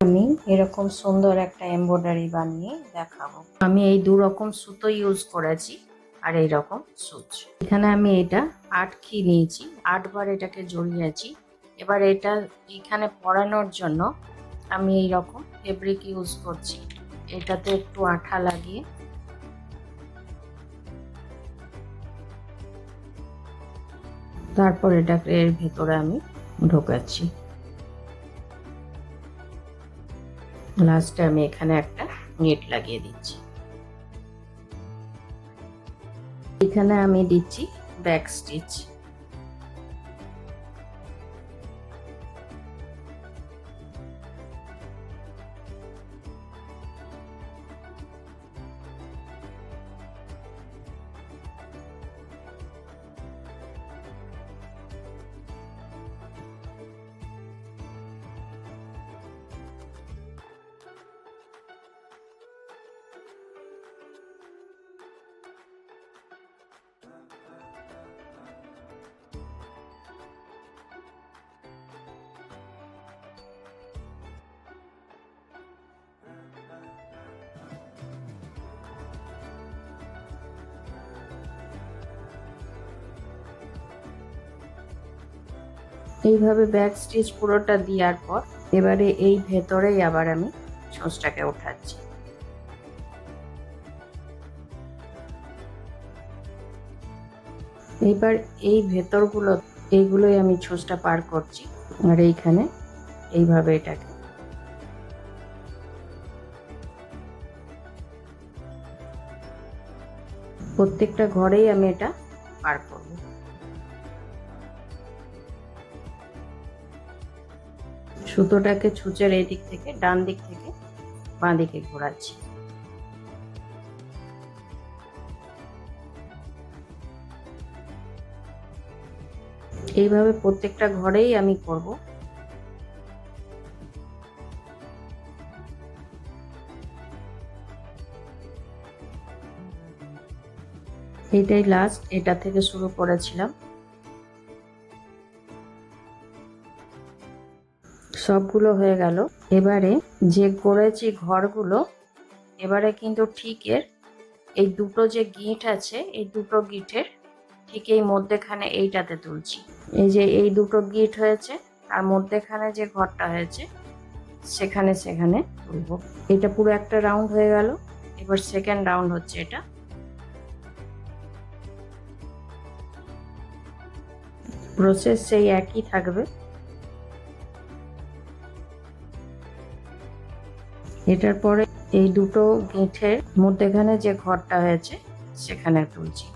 আমি এরকম সুন্দর একটা এমব্রয়ডারি বানিয়ে দেখাবো। আমি এই দু রকম সুতো ইউজ করেছি আর এই রকম সুচ। এখানে আমি এটা 8 নিয়েছি, 8বার এটাকে জড়িয়েছি। এবার এটা এখানে পরানোর জন্য আমি এই রকম ফেব্রিক ইউজ করছি। এটাতে একটু আঠা লাগিয়ে তারপর এটাকে এর ভেতরে আমি ঢোকাচ্ছি। লাস্টে আমি এখানে একটা নেট লাগিয়ে দিচ্ছি। এখানে আমি দিচ্ছি ব্যাক স্টিচ। এইভাবে ব্যাক স্টিচ পুরোটা দেওয়ার পর এবারে এই ভেতরেই আবার আমি ছুঁচটাকে উঠাচ্ছি। এইবার এই ভেতরগুলো এইগুলোই আমি ছুঁচটা পার করছি আর এইখানে এইভাবে এটাকে প্রত্যেকটা ঘরেই আমি এটা পার করব। সুতোটাকে ছুঁচের এই দিক থেকে ডান দিক থেকে বাঁ দিকে ঘোরাচ্ছি। এইভাবে প্রত্যেকটা ঘরেই আমি করব। এটাই লাস্ট, এটা থেকে শুরু করেছিলাম। সবগুলো হয়ে গেল। এবারে যে করেছি ঘরগুলো, এবারে কিন্তু ঠিক এই দুটো যে গিঁট আছে এই দুটো গিঁটের ঠিক এই মধ্যেখানে এইটাতে তুলছি। এই যে এই দুটো গিঁট হয়েছে তার মধ্যেখানে যে ঘরটা হয়েছে সেখানে সেখানে তুলবো। এটা পুরো একটা রাউন্ড হয়ে গেল। এবার সেকেন্ড রাউন্ড হচ্ছে এটা। প্রসেস সেই একই থাকবে। এটার পরে এই দুটো গিঁটের মধ্যেখানে যে ঘরটা হয়েছে সেখানে তুলছি।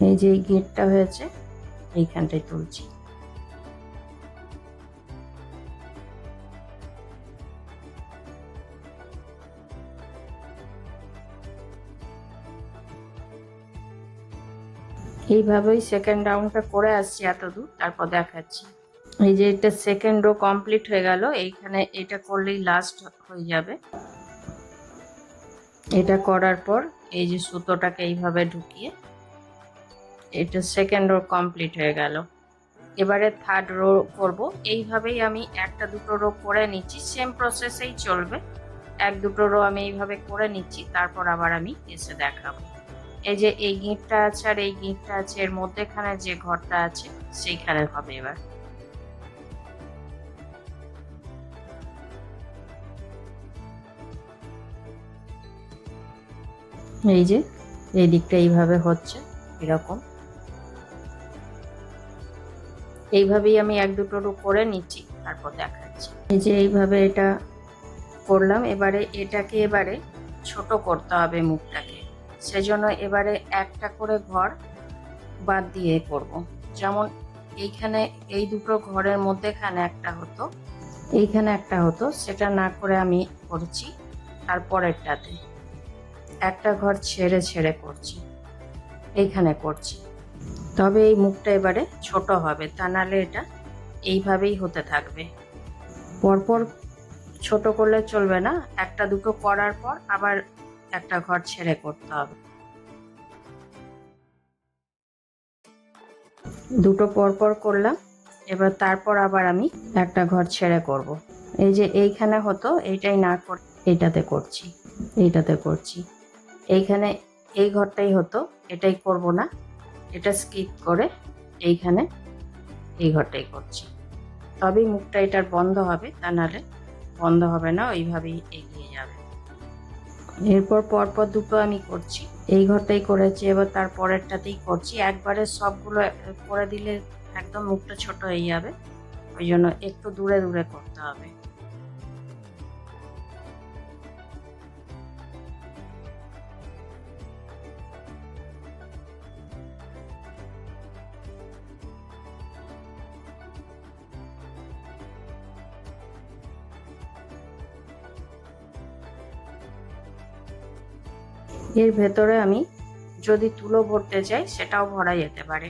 এই যে এই গিঁটটা হয়েছে এইখানটায় তুলছি। এইভাবেই সেকেন্ড রাউন্ডটা করে আসছি এতদূর, তারপর দেখাচ্ছি। এই যে এটা সেকেন্ড রো কমপ্লিট হয়ে গেল। এইখানে এটা করলেই লাস্ট হয়ে যাবে। এটা করার পর এই যে সুতোটাকে এইভাবে ঢুকিয়ে এটা সেকেন্ড রো কমপ্লিট হয়ে গেল। এবারে থার্ড রো করব। এইভাবেই আমি একটা দুটো রো করে নিচ্ছি, সেম প্রসেসেই চলবে। এক দুটো রো আমি এইভাবে করে নিচ্ছি, তারপর আবার আমি এসে দেখাবো। এই যে এই গিঁটটা আছে আর এই গিঁটটা আছে, এর মধ্যেখানে যে ঘরটা আছে সেইখানে হবে। এবার এই যে এই দিকটা এইভাবে হচ্ছে এরকম। এইভাবেই আমি এক দুটো রো করে নিচ্ছি, তারপর দেখাচ্ছি। এই যে এইভাবে এটা করলাম। এবারে এটাকে এবারে ছোট করতে হবে মুখটাকে, সেজন্য এবারে একটা করে ঘর বাদ দিয়ে করব। যেমন এইখানে এই দুটো ঘরের মধ্যেখানে একটা হতো, এইখানে একটা হতো, সেটা না করে আমি করছি তারপরেরটাতে একটা ঘর ছেড়ে ছেড়ে করছি, এইখানে করছি। তবে এই মুখটা এবারে ছোট হবে, তা নাহলে এটা এইভাবেই হতে থাকবে। পরপর ছোট করলে চলবে না, একটা দুটো করার পর আবার একটা ঘর ছেড়ে করতে হবে। দুটো পর পর করলাম। এবার তারপর আবার আমি একটা ঘর ছেড়ে করব। এই যে এইখানে হতো, এইটাই না করে এইটাতে করছি, এইটাতে করছি। এইখানে এই ঘরটাই হতো, এটাই করব না, এটা স্কিপ করে এইখানে এই ঘরটাই করছি। তবেই মুখটা এটার বন্ধ হবে, তা নাহলে বন্ধ হবে না, ওইভাবেই এগিয়ে যাবে। এরপর পরপর দুটো আমি করছি, এই ঘরটাই করেছি, এবার তার পরেরটাতেই করছি। একবারে সবগুলো করে দিলে একদম মুখটা ছোট হয়ে যাবে, ওই জন্য একটু দূরে দূরে করতে হবে। এর ভেতরে আমি যদি তুলো ভরতে চাই সেটাও ভরা যেতে পারে।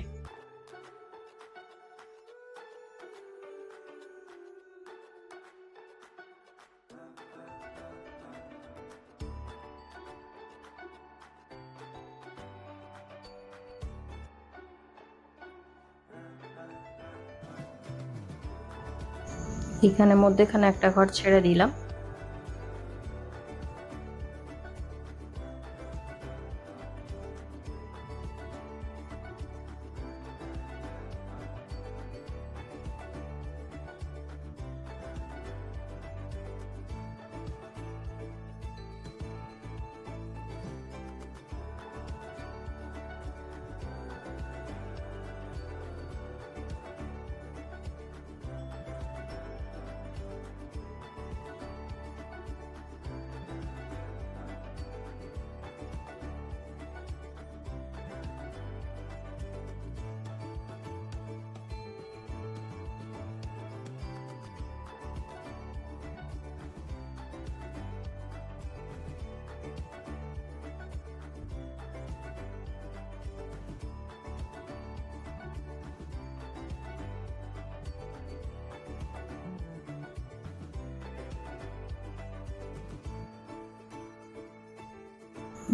এখানে মধ্যেখানে একটা ঘর ছেড়ে দিলাম।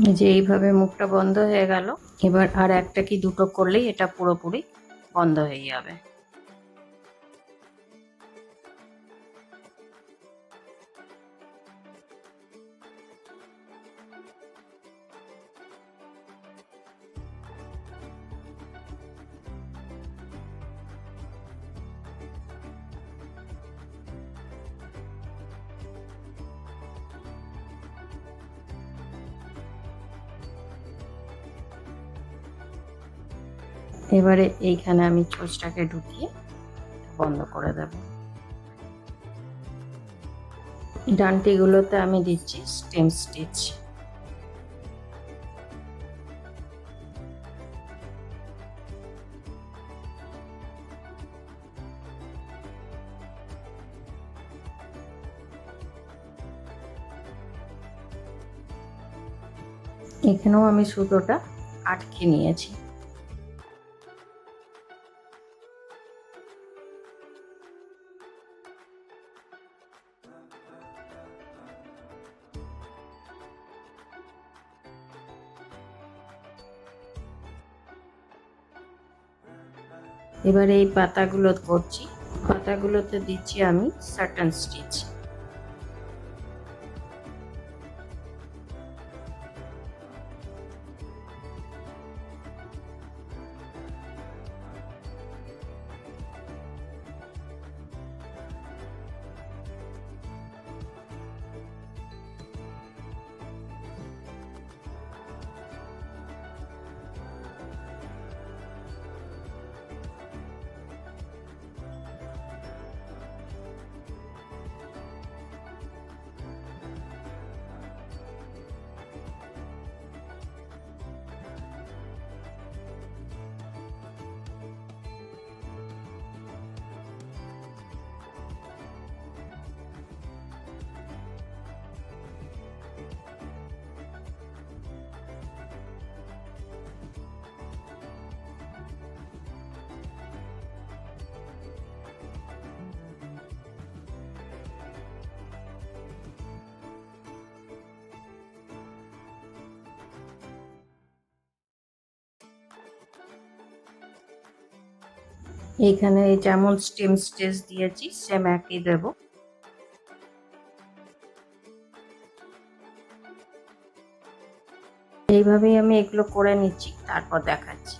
এই যে এইভাবে মুখটা বন্ধ হয়ে গেল। এবার আর একটা কি দুটো করলেই এটা পুরোপুরি বন্ধ হয়ে যাবে। এবারে এইখানে আমি চোঁচটাকে ঢুকিয়ে বন্ধ করে দেব। ডান্টিগুলোতে আমি দিচ্ছি স্টেম স্টিচ। এখানেও আমি সুতোটা আটকে নিয়েছি। এবার এই পাতাগুলো করছি, পাতাগুলোতে দিচ্ছি আমি সার্টেন স্টিচ। এইখানে যেমন স্টেম স্টেচ দিয়েছি সেম একই দেব। এইভাবেই আমি এগুলো করে নিচ্ছি, তারপর দেখাচ্ছি।